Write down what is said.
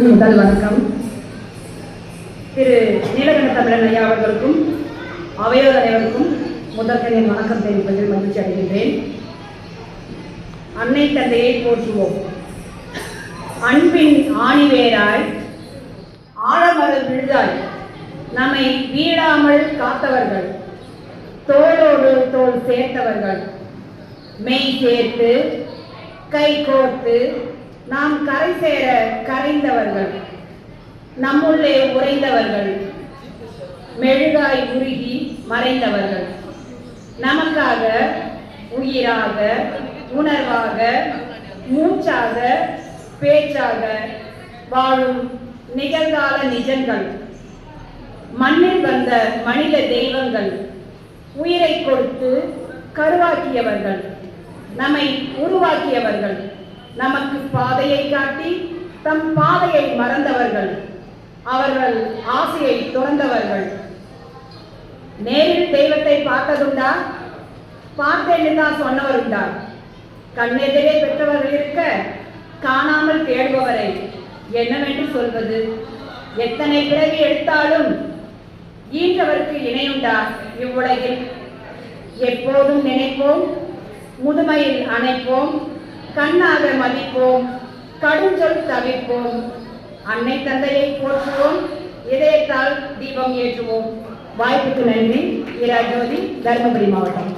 முதல் வணக்கம் திரு நீலகண்ட தமிழன் ஐயா அவர்களுக்கும் அவையோர் அனைவருக்கும் முதற்கனின் வணக்கம் தெரிவிப்பதில் மகிழ்ச்சி அடைகின்றேன். அன்னை தந்தையை போற்றுவோம். அன்பின் ஆணிவேராய் ஆழமறு விழுதாய் நம்மை வீழாமல் காத்தவர்கள், தோளோடு தோள் சேர்த்தவர்கள், மெய் சேர்த்து கை கோர்த்து நாம் கரை சேர கரைந்தவர்கள், நம்முள்ளே உறைந்தவர்கள், மெழுகாய் உருகி மறைந்தவர்கள், நமக்காக உயிராக உணர்வாக மூச்சாக பேச்சாக வாழும் நிகழ்கால நிஜங்கள், மண்ணில் வந்த மனித தெய்வங்கள், உயிரை கொடுத்து கருவாக்கியவர்கள், நம்மை உருவாக்கியவர்கள், நமக்கு பாதையை காட்டி தம் பாதையை மறந்தவர்கள், அவர்கள் ஆசையை துறந்தவர்கள். நேரில் தெய்வத்தை பார்த்ததுண்டா? பார்த்தேன்னு தான் சொன்னவருண்டா? கண்ணெதிரே பெற்றவர்கள் இருக்க காணாமல் தேடுபவரை என்னவென்று சொல்வது? எத்தனை பிறவி எடுத்தாலும் ஈன்றவருக்கு இணையுண்டா இவ்வுலகில்? எப்போதும் நினைப்போம், முதுமையில் அணைப்போம், கண்ணாக மதிப்போம், கடுஞ்சொல் தவிர்ப்போம். அன்னை தந்தையை போற்றுவோம், இதயத்தால் தீபம் ஏற்றுவோம். வாய்ப்புக்கு நன்றி. இரா ஜோதி, தருமபுரி மாவட்டம்.